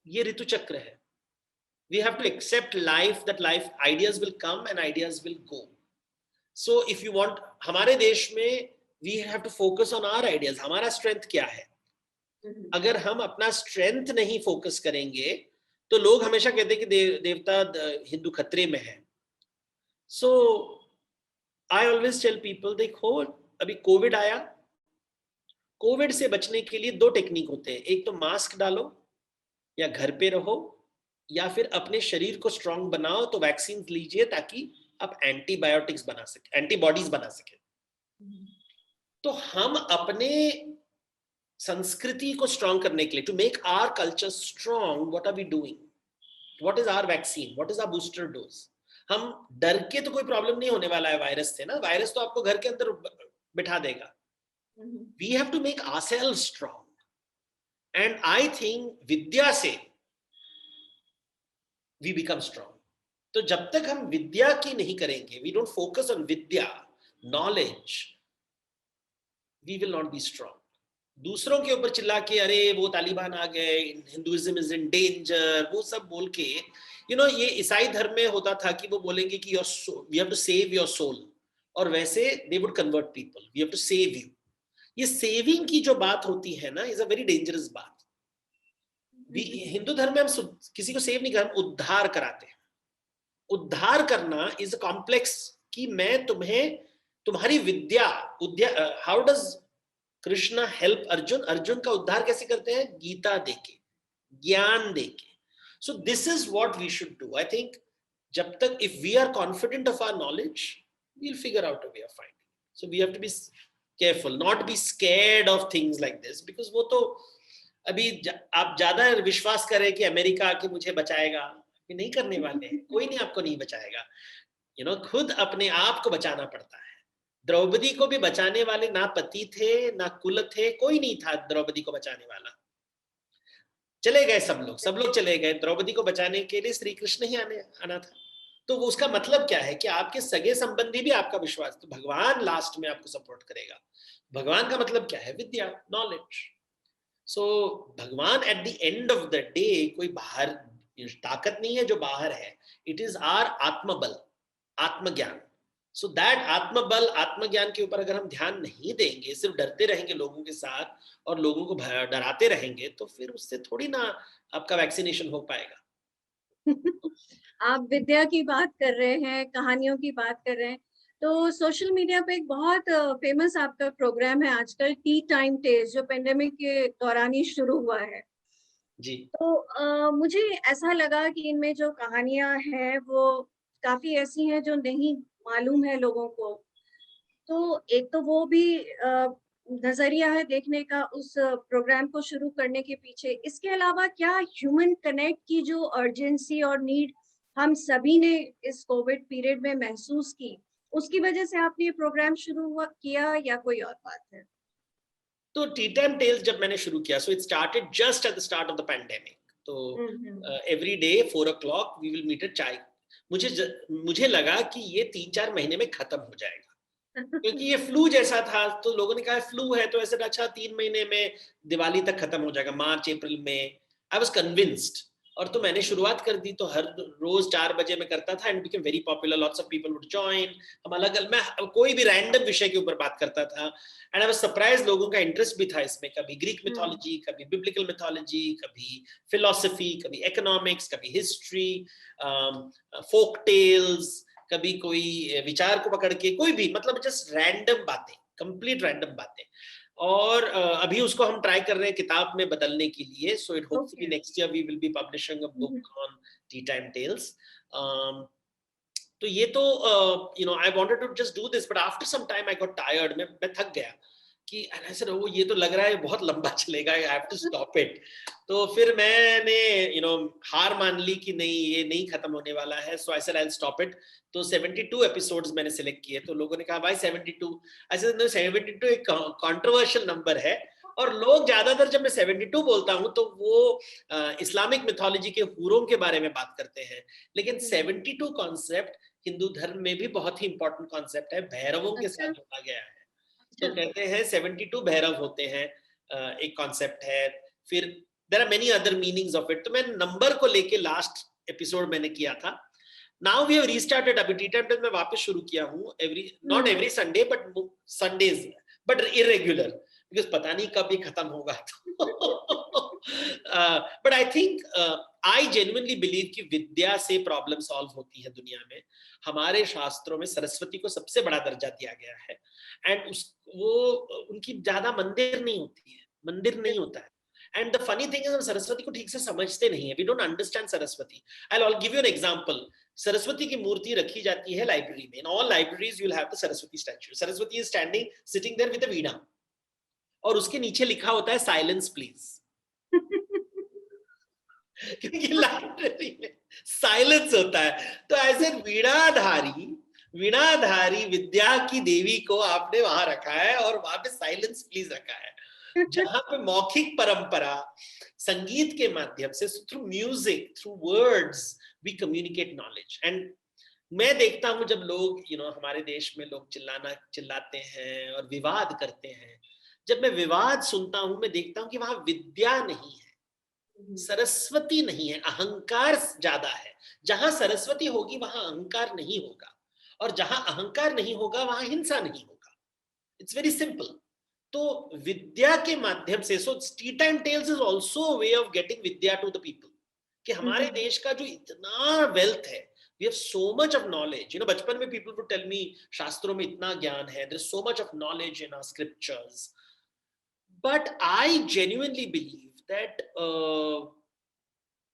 ये ऋतु चक्र है। We have to accept life, that life ideas will come and ideas will go. So if you want, हमारे देश में we have to focus on our ideas, हमारा स्ट्रेंथ क्या है। अगर हम अपना स्ट्रेंथ नहीं फोकस करेंगे तो लोग हमेशा कहते हैं कि देवता हिंदू खतरे में है। So I always tell people, देखो अभी कोविड आया, कोविड से बचने के लिए 2 टेक्निक होते हैं, एक तो मास्क डालो या घर पे रहो, या फिर अपने शरीर को स्ट्रांग बनाओ तो वैक्सीन लीजिए ताकि आप एंटीबायोटिक्स बना सके, एंटीबॉडीज बना सके। तो हम अपने संस्कृति को स्ट्रांग करने के लिए, to make our culture strong, what are we doing, what is our vaccine, what is our booster dose. हम डर के तो कोई प्रॉब्लम नहीं होने वाला है वायरस से ना, वायरस तो आपको घर के अंदर बिठा देगा। We have to make ourselves strong and I think विद्या से वी बिकम स्ट्रांग। तो जब तक हम विद्या की नहीं करेंगे, we don't focus on vidya, knowledge, we will not be strong. दूसरों के ऊपर चिल्ला के अरे वो तालिबान आ गए, हिंदुइज्म इज इन डेंजर, वो सब बोल के, यू नो, ये ईसाई धर्म में होता था कि वो बोलेंगे कि we have to save your soul, और वैसे they would convert people, we have to save you. ये सेविंग की जो बात होती है ना, इज अ वेरी डेंजरस बात। हिंदू धर्म में हम किसी को सेव नहीं कर, हम उद्धार कराते हैं। उद्धार करना इज अ कॉम्प्लेक्स, कि मैं तुम्हें तुम्हारी विद्या, how does Krishna help Arjun, Arjun का उद्धार कैसे करते हैं, गीता देके, ज्ञान देके। So this is what we should do. I think जब तक if we are confident of our knowledge, we will figure out a way of finding. So we have to be careful, not be scared of things like this, because वो तो अभी आप ज्यादा विश्वास करें कि अमेरिका आके मुझे बचाएगा, नहीं करने वाले हैं, कोई नहीं आपको नहीं बचाएगा। यू नो, खुद अपने आप को बचाना पड़ता है। द्रौपदी को भी बचाने वाले ना पति थे ना कुल थे, कोई नहीं था द्रौपदी को बचाने वाला। चले गए सब लोग चले गए, द्रौपदी को बचाने के लिए श्री कृष्ण ही आना था। तो उसका मतलब क्या है कि आपके सगे संबंधी भी आपका विश्वास, तो भगवान लास्ट में आपको सपोर्ट करेगा। भगवान का मतलब क्या है, विद्या, नॉलेज। सो भगवान at the end of the day कोई बाहर ताकत नहीं है जो बाहर है, इट इज आर आत्मबल, आत्मज्ञान। सो दैट आत्मबल, आत्मज्ञान के ऊपर अगर हम ध्यान नहीं देंगे, सिर्फ डरते रहेंगे लोगों के साथ और लोगों को डराते रहेंगे, तो फिर उससे थोड़ी ना आपका वैक्सीनेशन हो पाएगा। आप विद्या की बात कर रहे हैं, कहानियों की बात कर रहे हैं, तो सोशल मीडिया पे एक बहुत फेमस आपका प्रोग्राम है आजकल, टी टाइम टेल्स, जो पेंडेमिक के दौरान ही शुरू हुआ है जी। तो मुझे ऐसा लगा कि इनमें जो कहानियां हैं वो काफी ऐसी हैं जो नहीं मालूम है लोगों को। तो एक तो वो भी नजरिया है देखने का उस प्रोग्राम को शुरू करने के पीछे। इसके अलावा क्या ह्यूमन कनेक्ट की जो अर्जेंसी और नीड हम सभी ने इस कोविड पीरियड में महसूस की, उसकी वजह से आपने ये प्रोग्राम शुरू किया या कोई और बात है? तो टी टाइम टेल्स जब मैंने शुरू किया, so it started just at the start of the pandemic. तो every day 4 o'clock we will meet at chai. मुझे लगा कि ये 3-4 महीने में खत्म हो जाएगा, क्योंकि ये फ्लू जैसा था। तो लोगों ने कहा फ्लू है तो ऐसे अच्छा 3 महीने में दिवाली तक खत्म हो जाएगा, मार्च अप्रैल में। आई वाज कन्विंस्ड, और तो मैंने शुरुआत कर दी। तो हर रोज 4 बजे मैं करता था, and became very popular, lots of people would join. हम मैं कोई भी रैंडम विषय के ऊपर बात करता था, एंड आई वाज सरप्राइज, लोगों का इंटरेस्ट भी था इसमें। कभी ग्रीक मिथोलॉजी, कभी बिब्लिकल मिथोलॉजी, कभी फिलोसफी, कभी इकोनॉमिक्स, कभी हिस्ट्री, फोक टेल्स, कभी कोई विचार को पकड़ के, कोई भी, मतलब जस्ट रैंडम बातें, कंप्लीट रैंडम बातें। और अभी उसको हम ट्राई कर रहे हैं किताब में बदलने के लिए। So it hopefully next year we will be publishing a book on tea time tales. तो ये तो you know, I wanted to just do this, but after some time I got tired, मैं थक गया कि ऐसे रहो, ये तो लग रहा है बहुत लंबा चलेगा, I have to stop it. तो फिर मैंने यू नो हार मान ली कि नहीं, ये नहीं खत्म होने वाला है। So I said I will stop it. तो 72 एपिसोड्स मैंने सिलेक्ट किए। तो लोगों ने कहा भाई 72, ऐसे 72 एक कंट्रोवर्शियल नंबर है, और लोग ज्यादातर जब मैं 72 बोलता हूं तो वो इस्लामिक मिथोलॉजी के हूरों के बारे में बात करते हैं। लेकिन 72 कॉन्सेप्ट हिंदू धर्म में भी बहुत ही इंपॉर्टेंट कॉन्सेप्ट है, भैरवों के साथ जोड़ा गया है। तो कहते हैं 72 भैरव होते हैं, एक कॉन्सेप्ट है। फिर there are many other meanings of it. तो मैं नंबर को लेके लास्ट एपिसोड मैंने किया था, नाउ वी हैव रीस्टार्टेड, अभी टी टाइम टेल्स मैं वापस शुरू किया हूँ, not every Sunday but Sundays, but irregular, because पता नहीं कब ये खत्म होगा। But I think I genuinely believe कि विद्या से प्रॉब्लम सॉल्व होती है दुनिया में। हमारे शास्त्रों में सरस्वती को सबसे बड़ा दर्जा दिया गया है, एंड वो उनकी ज्यादा मंदिर नहीं होती है, मंदिर नहीं होता है। And the funny thing is हम सरस्वती को ठीक से समझते नहीं है, we don't understand Saraswati. I give you an example. Saraswati की मूर्ति रखी जाती है लाइब्रेरी में, in all libraries you will have the Saraswati statue, Saraswati is standing sitting there with a veena, और उसके नीचे लिखा होता है साइलेंस प्लीज। क्योंकि लाइब्रेरी में साइलेंस होता है, तो ऐसे वीणाधारी विद्या की देवी को आपने वहां रखा है और वहां पे साइलेंस प्लीज रखा है, जहां पे मौखिक परंपरा संगीत के माध्यम से, through music, through words we communicate knowledge. And मैं देखता हूं जब लोग हमारे देश में लोग चिल्लाते हैं और विवाद करते हैं, जब मैं विवाद सुनता हूं मैं देखता हूं कि वहां विद्या नहीं है, सरस्वती नहीं है, अहंकार ज्यादा है। जहां सरस्वती होगी वहां अहंकार नहीं होगा, और जहां अहंकार नहीं होगा वहां हिंसा नहीं होगा। It's very simple. तो विद्या के माध्यम से, so tea time tales is also way of getting vidya to the people, कि हमारे देश का जो इतना वेल्थ है, we have so much of knowledge, बचपन में people would tell me शास्त्रों में इतना ज्ञान है, there is so much of knowledge in our scriptures, but I genuinely believe that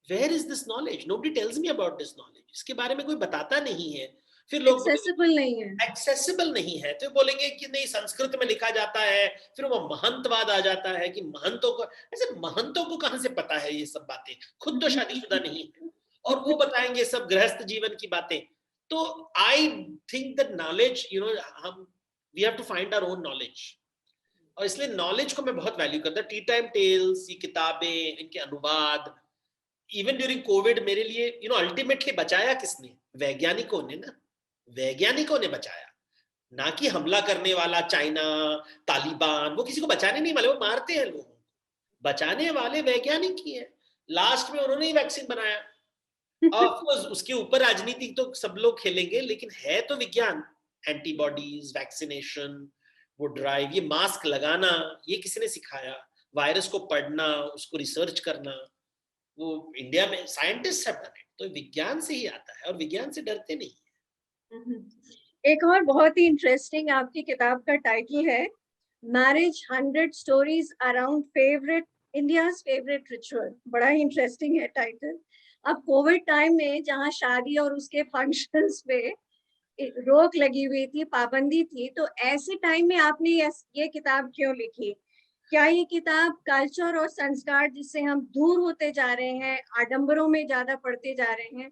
where is this knowledge? Nobody tells me about this knowledge, इसके बारे में कोई बताता नहीं है। फिर लोग एक्सेसिबल नहीं है, तो बोलेंगे कि नहीं संस्कृत में लिखा जाता है, फिर वो महंतवाद आ जाता है कि महंतों को कहां से पता है ये सब बातें, खुद तो शादीशुदा नहीं है, और वो बताएंगे सब गृहस्थ जीवन की बातें। तो I think that knowledge, we have to find our own knowledge, और इसलिए नॉलेज को मैं बहुत वैल्यू करता हूं। टी टाइम टेल्स, ये किताबें, इनके अनुवाद, इवन ड्यूरिंग कोविड मेरे लिए अल्टीमेटली बचाया किसने? वैज्ञानिकों ने ना, वैज्ञानिकों ने बचाया, ना कि हमला करने वाला चाइना, तालिबान, वो किसी को बचाने नहीं वाले, वो मारते हैं लोगों को। बचाने वाले वैज्ञानिक ही है, लास्ट में उन्होंने ही वैक्सीन बनाया। ऑफ कोर्स उसके ऊपर राजनीति तो सब लोग खेलेंगे, लेकिन है तो विज्ञान। एंटीबॉडीज, वैक्सीनेशन, वो ड्राइव, ये मास्क लगाना, ये किसी ने सिखाया? वायरस को पढ़ना, उसको रिसर्च करना, वो इंडिया में साइंटिस्ट हैव डन इट। तो विज्ञान से ही आता है, और विज्ञान से डरते नहीं है। एक और बहुत ही इंटरेस्टिंग आपकी किताब का टाइटल है marriage 100 stories around India's favourite ritual. बड़ा ही इंटरेस्टिंग है टाइटल। अब कोविड टाइम में जहाँ शादी और उसके फंक्शंस पे रोक लगी हुई थी, पाबंदी थी, तो ऐसे टाइम में आपने ये किताब क्यों लिखी? क्या ये किताब कल्चर और संस्कार जिससे हम दूर होते जा रहे हैं, आडंबरों में ज्यादा पड़ते जा रहे हैं,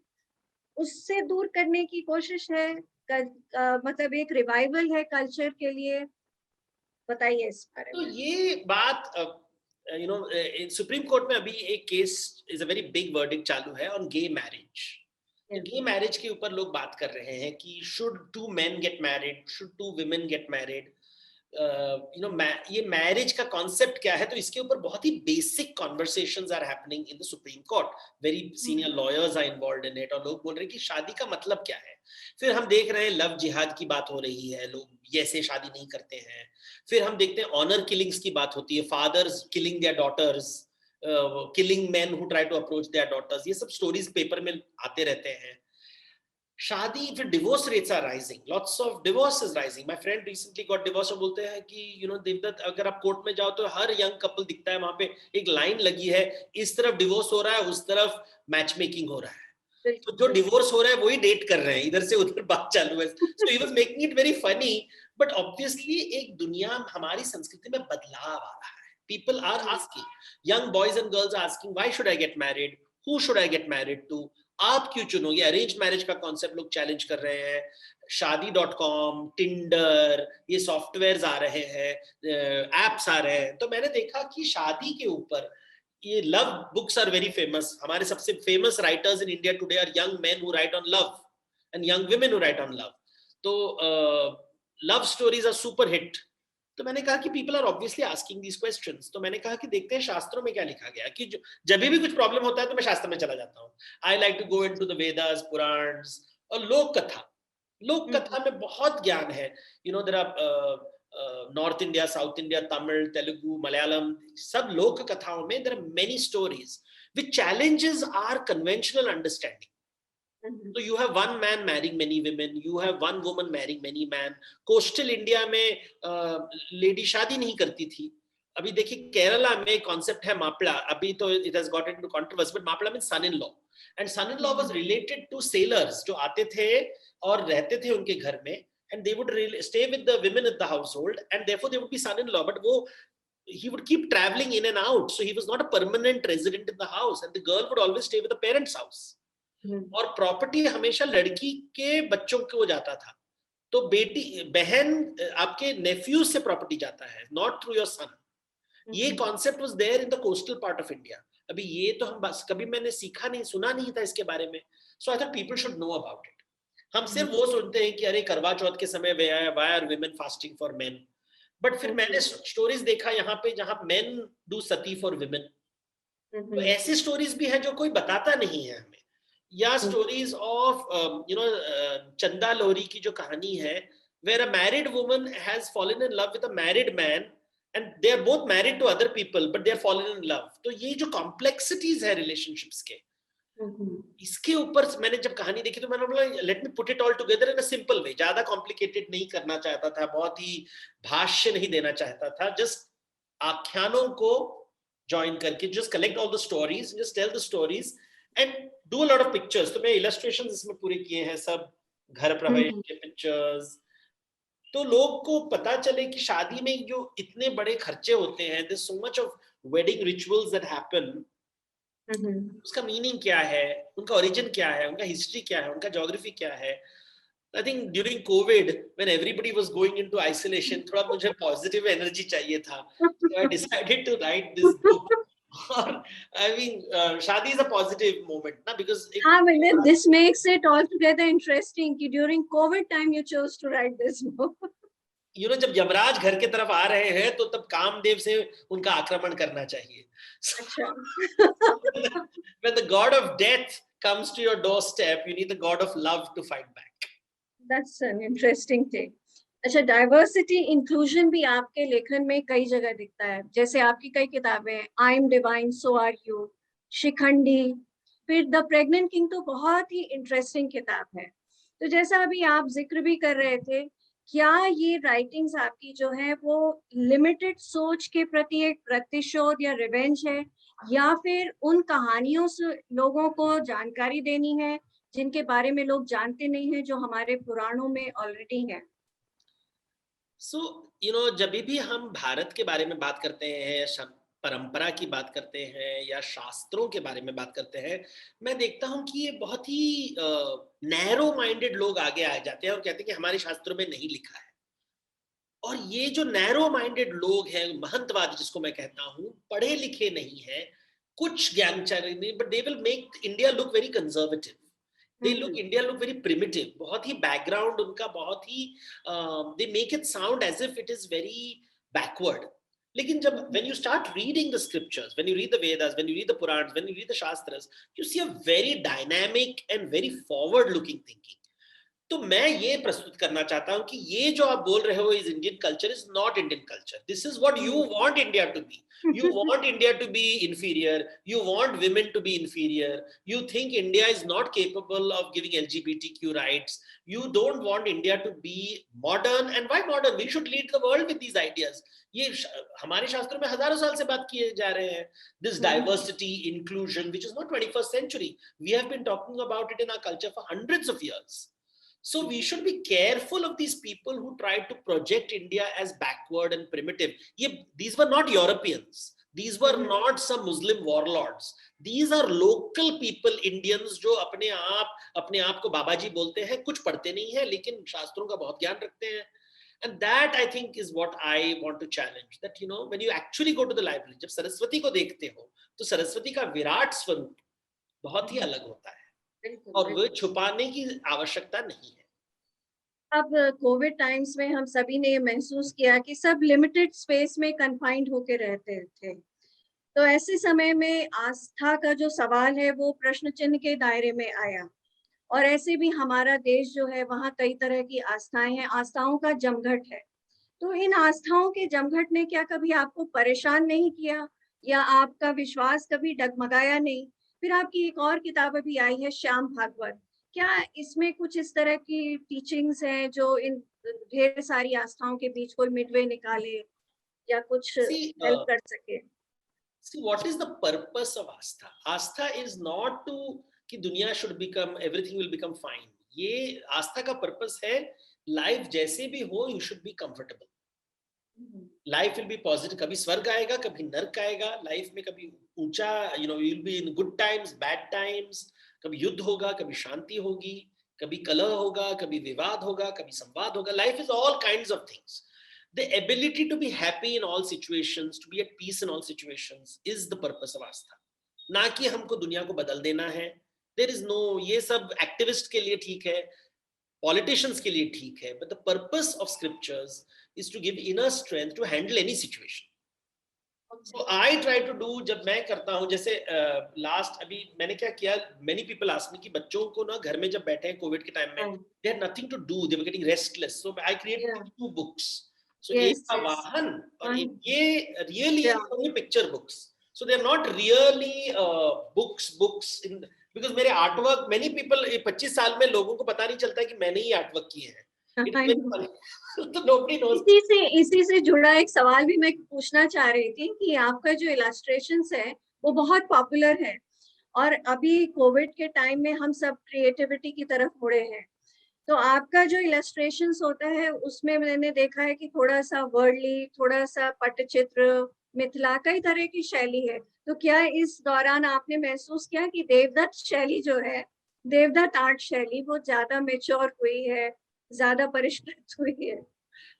उससे दूर करने की कोशिश है? मतलब एक रिवाइवल है कल्चर के लिए? बताइए इस बारे में। तो ये बात सुप्रीम कोर्ट में अभी एक case is a very big verdict चालू है on gay marriage. Gay marriage के ऊपर लोग बात कर रहे हैं कि should 2 men get married, should 2 women get married, ये मैरिज का कॉन्सेप्ट क्या है? तो इसके ऊपर बहुत ही basic conversations are happening in the supreme court, very senior lawyers are involved in it, और लोग बोल रहे हैं कि शादी का मतलब क्या है। फिर हम देख रहे हैं लव जिहाद की बात हो रही है, लोग ऐसे शादी नहीं करते हैं। फिर हम देखते हैं ऑनर किलिंग्स की बात होती है, fathers killing their daughters, killing man who try to approach their daughters, ये सब स्टोरीज पेपर में आते रहते हैं। शादी, फिर divorce rates are rising, lots of divorce is rising. My friend recently got divorce, और बोलते हैं कि देवदत्त, अगर आप कोर्ट में जाओ तो हर यंग कपल दिखता है, वहां पे एक लाइन लगी है, इस तरफ डिवोर्स हो रहा है, उस तरफ मैच मेकिंग हो रहा है। तो जो डिवोर्स हो रहा है वही डेट कर रहे हैं, इधर से उधर बात चालू है। So he was making it very funny, but obviously एक दुनिया, हमारी संस्कृति में बदलाव आ रहा है। People are asking, young boys and girls are asking, why should I get married? Who should I get married to? आप क्यों चुनोगे? अरेंज मैरिज का कॉन्सेप्ट लोग चैलेंज कर रहे हैं। शादी.com, टिंडर, ये सॉफ्टवेयर्स आ रहे हैं, एप्स आ रहे हैं। तो मैंने देखा कि शादी के ऊपर ये love books are very famous. हमारे सबसे famous writers in India today are young men who write on love and young women who write on love. तो love stories are super hit. तो मैंने कहा कि people are obviously asking these questions. तो मैंने कहा कि देखते हैं शास्त्रों में क्या लिखा गया, कि जब भी कुछ प्रॉब्लम होता है तो मैं शास्त्र में चला जाता हूँ। I like to go into the Vedas, Puranas, और लोक कथा में बहुत ज्ञान है. There are North India, South India, Tamil, Telugu, Malayalam, सब लोक कथाओं में there are many stories which challenges our conventional understanding. So you have one man marrying many women, you have one woman marrying many men. Coastal India में lady शादी नहीं करती थी. अभी देखिए केरला में concept है मापला. अभी तो it has got into controversy, but मापला means son-in-law. And son-in-law was related to sailors जो आते थे और रहते थे उनके घर में, and they would stay with the women in the household, and therefore they would be son-in-law. But वो he would keep traveling in and out, so he was not a permanent resident in the house, and the girl would always stay with the parents' house. और property हमेशा लड़की के बच्चों को जाता था. तो बेटी बहन आपके नेफ्यूज से प्रॉपर्टी जाता है, नॉट थ्रू योर सन. ये concept was there in the coastal part of India. अभी ये तो हम बस कभी मैंने सीखा नहीं, सुना नहीं था इसके बारे में. So I thought people should know about it. हम सिर्फ वो सुनते हैं कि अरे करवा चौथ के समय why are women fasting for men. But फिर मैंने स्टोरीज देखा यहाँ पे जहां men do sati for women. तो ऐसी स्टोरीज भी हैं जो कोई बताता नहीं है हमें. या स्टोरीज ऑफ चंदा लोरी की जो कहानी है, where a married woman has fallen in love with a married man and they are both married to other people but they are fallen in love. तो ये जो कॉम्प्लेक्सिटीज है रिलेशनशिप्स के, इसके ऊपर मैंने जब कहानी देखी तो मैंने बोला let me put it all together in a simple way. ज्यादा कॉम्प्लिकेटेड नहीं करना चाहता था, बहुत ही भाष्य नहीं देना चाहता था. जस्ट आख्यानों को ज्वाइन करके just collect all the stories, just tell the stories and do a lot of pictures. तो मैं इलस्ट्रेशंस इसमें पूरे किए हैं, सब घर प्रवेश के पिक्चर्स. तो लोग को पता चले कि शादी में जो इतने बड़े खर्चे होते हैं, there so much of wedding rituals that happen, उसका मीनिंग क्या है, उनका ओरिजिन क्या है, उनका हिस्ट्री क्या है, उनका ज्योग्राफी क्या है. I think during covid when everybody was going into isolation, थोड़ा मुझे पॉजिटिव एनर्जी चाहिए था. So I decided to write this book. और I mean shaadi is a positive moment ना, बिकॉज़ हाँ, मतलब this makes it altogether interesting कि during COVID time you chose to write this book. जब यमराज घर के तरफ आ रहे हैं तो तब कामदेव से उनका आक्रमण करना चाहिए. When the god of death comes to your doorstep, you need the god of love to fight back. That's an interesting thing. अच्छा, डाइवर्सिटी इंक्लूजन भी आपके लेखन में कई जगह दिखता है. जैसे आपकी कई किताबें, I am divine so are you, Shikhandi, फिर द प्रेग्नेंट किंग तो बहुत ही इंटरेस्टिंग किताब है. तो जैसा अभी आप जिक्र भी कर रहे थे, क्या ये राइटिंग्स आपकी जो है वो लिमिटेड सोच के प्रति एक प्रतिशोध या रिवेंज है, या फिर उन कहानियों से लोगों को जानकारी देनी है जिनके बारे में लोग जानते नहीं हैं, जो हमारे पुराणों में ऑलरेडी है? सो जब भी हम भारत के बारे में बात करते हैं, परंपरा की बात करते हैं या शास्त्रों के बारे में बात करते हैं, मैं देखता हूं कि ये बहुत ही नैरो माइंडेड लोग आगे आ जाते हैं और कहते हैं कि हमारे शास्त्रों में नहीं लिखा है. और ये जो नैरो माइंडेड लोग हैं, महंतवादी जिसको मैं कहता हूं, पढ़े लिखे नहीं है, कुछ ज्ञानचारी नहीं, but they will make India look very conservative. India look very primitive. बहुत ही background उनका बहुत ही they make it sound as if it is very backward. लेकिन जब when you start reading the scriptures, when you read the Vedas, when you read the Purans, when you read the Shastras, you see a very dynamic and very forward-looking thinking. तो मैं ये प्रस्तुत करना चाहता हूं कि ये जो आप बोल रहे हो is Indian culture, is not Indian culture. This is what you want India to be. You want India to be inferior, you want women to be inferior, you think India is not capable of giving LGBTQ rights, you don't want India to be modern. And why modern? We should lead the world with these ideas. ये हमारे शास्त्रों में हजारों साल से बात किए जा रहे हैं. This diversity, inclusion, which is not 21st century. We have been talking about it in our culture for hundreds of years. So we should be careful of these people who try to project India as backward and primitive. These were not Europeans. These were not some Muslim warlords. These are local people, Indians, जो अपने आप को बाबा जी बोलते हैं, कुछ पढ़ते नहीं है लेकिन शास्त्रों का बहुत ज्ञान रखते हैं. And that I think is what I want to challenge. That when you actually go to the library, जब सरस्वती को देखते हो तो सरस्वती का विराट स्वरूप बहुत ही अलग होता है और वो छुपाने की आवश्यकता नहीं है. अब कोविड टाइम्स में हम सभी ने ये महसूस किया कि सब लिमिटेड स्पेस में कन्फाइंड होके रहते थे. तो ऐसे समय में आस्था का जो सवाल है वो प्रश्न चिन्ह के दायरे में आया और ऐसे भी हमारा देश जो है वहाँ कई तरह की आस्थाएं हैं, आस्थाओं का जमघट है। तो इन आस्थाओं के जमघट ने क्या कभी आपको परेशान नहीं किया या आपका विश्वास कभी डगमगाया नहीं? फिर आपकी एक और किताब अभी आई है श्याम भागवत, क्या इसमें कुछ इस तरह की टीचिंग्स हैं जो इन ढेर सारी आस्थाओं के बीच कोई मिडवे निकाले या कुछ See, हेल्प कर सके? see, what is the purpose of Astha? Astha is not to कि दुनिया should become, everything will become fine. ये आस्था का पर्पस है, लाइफ जैसे भी हो, you should be comfortable. Life will be positive, कभी स्वर्ग आएगा, कभी नर्क आएगा, लाइफ में कभी ऊंचा, you know, will be in good times, bad times, कभी युद्ध होगा, कभी शांति होगी, कभी कलह होगा, कभी विवाद होगा, कभी संवाद होगा. Life is all kinds of things. The ability to be happy in all situations, to be at peace in all situations is the purpose of आस्था. ना कि हमको दुनिया को बदल देना है. There is no, ये सब एक्टिविस्ट के लिए ठीक है, पॉलिटिशियंस के लिए ठीक है, but the purpose of scriptures is to give inner strength to handle any situation. So I try to do, जब मैं करता हूँ, जैसे लास्ट अभी मैंने क्या किया, many people ask me कि बच्चों को ना घर में जब बैठे हैं कोविड के टाइम में, they had nothing to do, they were getting restless, so I created 2 books. So एक था वाहन और ये really only picture books. So they are not really books in, because मेरे आर्टवर्क, many people 25 साल में लोगों को पता नहीं चलता है कि मैंने ही आर्टवर्क किए हैं. तो nobody knows. इसी से जुड़ा एक सवाल भी मैं पूछना चाह रही थी कि आपका जो इलस्ट्रेशंस है वो बहुत पॉपुलर है और अभी कोविड के टाइम में हम सब क्रिएटिविटी की तरफ मुड़े हैं, तो आपका जो इलस्ट्रेशंस होता है उसमें मैंने देखा है कि थोड़ा सा वर्डली, थोड़ा सा पटचित्र, मिथिला, कई तरह की शैली है. तो क्या इस दौरान आपने महसूस किया कि देवदत्त शैली जो है, देवदत्त आर्ट शैली, वो ज्यादा मैच्योर हुई है, ज्यादा परिष्कृत हुई है?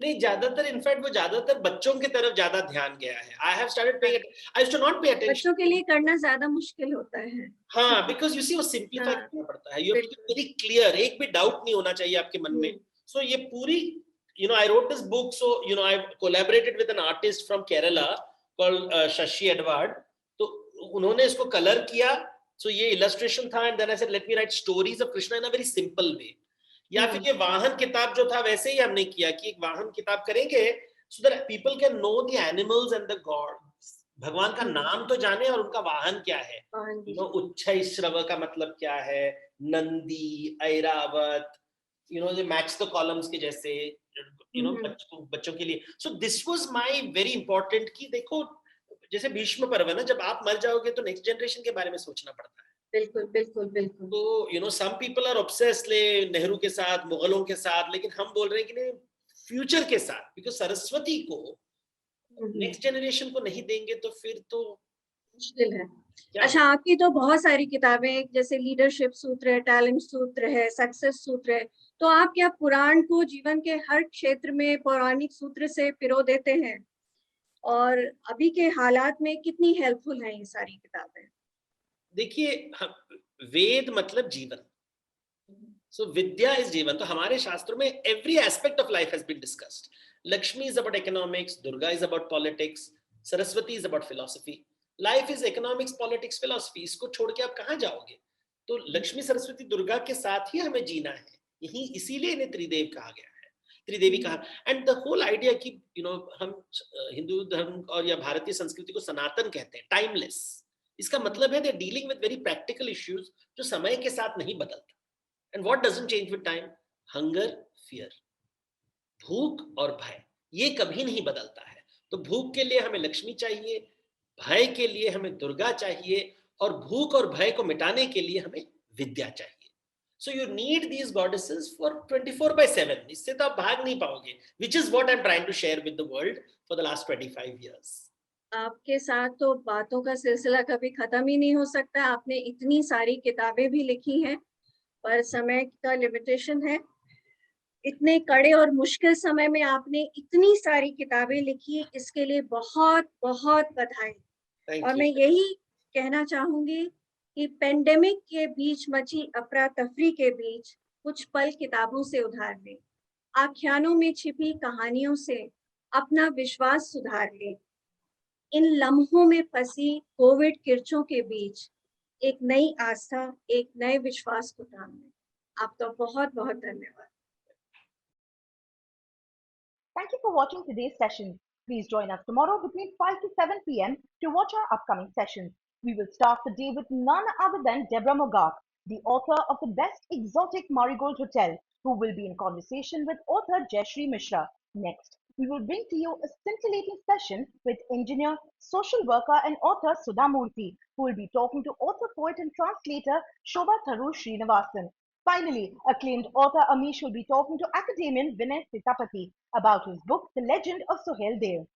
नहीं, ज्यादातर इनफैक्ट वो ज्यादातर बच्चों की तरफ ज्यादा ध्यान गया है. I have started paying, I used to not pay attention. बच्चों के लिए करना ज्यादा मुश्किल होता है. हाँ, बिकॉज यू सी वो सिंप्लीफाई करना पड़ता है. You have to be very clear, एक भी डाउट नहीं होना चाहिए आपके मन में. सो ये पूरी, you know, I wrote this book, so you know, I've collaborated with an artist from Kerala called Shashi Edward. तो उन्होंने इसको कलर किया, so ये illustration था, and then I said let me write stories of Krishna in a very simple way. या फिर ये वाहन किताब जो था वैसे ही हमने किया कि एक वाहन किताब करेंगे so that people can know the animals and the gods. भगवान का नाम तो जाने और उनका वाहन क्या है. you know, उच्छैश्रव का मतलब क्या है, Nandi, Airavat, you know, they match the columns के जैसे, you know, बच्चों के लिए. So this was my very important कि देखो, जैसे भीष्म पर्व है ना, जब आप मर जाओगे तो नेक्स्ट जनरेशन के बारे में सोचना पड़ता है. बिल्कुल बिल्कुल बिल्कुल. तो you know, some people are obsessed Nehru के साथ, मुगलों के साथ, लेकिन हम बोल रहे हैं कि नहीं, फ्यूचर के साथ, बिकॉज सरस्वती को नेक्स्ट जनरेशन को नहीं देंगे तो फिर तो मुश्किल है. अच्छा, आपकी तो बहुत सारी किताबें, जैसे लीडरशिप सूत्र है, टैलेंट सूत्र है, सक्सेस सूत्र है, तो आप क्या पुराण को जीवन के हर क्षेत्र में पौराणिक सूत्र से पिरो देते हैं? और अभी के हालात में कितनी हेल्पफुल हैं ये सारी किताबें? देखिए, वेद मतलब जीवन, सो विद्या इज जीवन. तो हमारे शास्त्रों में every aspect of life has been discussed. Lakshmi is about economics, Durga is about politics, Saraswati is about philosophy. Life is economics, politics, philosophy. इसको छोड़ के आप कहाँ जाओगे? तो लक्ष्मी, सरस्वती, दुर्गा के साथ ही हमें जीना है. यही इसीलिए इन्हें त्रिदेव कहा गया है, त्रिदेवी कहा. एंड द होल आइडिया कि यू नो, हम हिंदू धर्म और या भारतीय संस्कृति को सनातन कहते हैं, टाइमलेस. इसका मतलब है they dealing with very practical issues जो समय के साथ नहीं बदलता. And what doesn't change with time? Hunger, fear, भूख और भय, ये कभी नहीं बदलता है. तो भूख के लिए हमें लक्ष्मी चाहिए, भय के लिए हमें दुर्गा चाहिए, और भूख और भय को मिटाने के लिए हमें विद्या चाहिए. So you need these goddesses for 24/7. इससे तो आप भाग नहीं पाओगे, which is what I'm trying to share with the world for the last 25 years. आपके साथ तो बातों का सिलसिला कभी खत्म ही नहीं हो सकता. आपने इतनी सारी किताबें भी लिखी हैं, पर समय का लिमिटेशन है. इतने कड़े और मुश्किल समय में आपने इतनी सारी किताबें लिखी, इसके लिए बहुत बहुत बधाई. और मैं यही कहना चाहूंगी कि पेंडेमिक के बीच मची अफरा तफरी के बीच कुछ पल किताबों से उधार लें, आख्यानों में छिपी कहानियों से अपना विश्वास सुधार लें. इन लम्हों में फंसी कोविड किरचों के बीच एक नई आस्था, एक नए विश्वास को थाम लें. आपका बहुत बहुत धन्यवाद। Thank you for watching today's session. Please join us tomorrow between 5 to 7 p.m. to watch our upcoming sessions. We will start the day with none other than Deborah Mogak, the author of the Best Exotic Marigold Hotel, who will be in conversation with author Jayashree Mishra. Next, we will bring to you a scintillating session with engineer, social worker and author Sudha Murthy, who will be talking to author, poet and translator Shobha Tharu Srinivasan. Finally, acclaimed author Amish will be talking to academian Vinay Sitapati about his book, The Legend of Sohail Dev.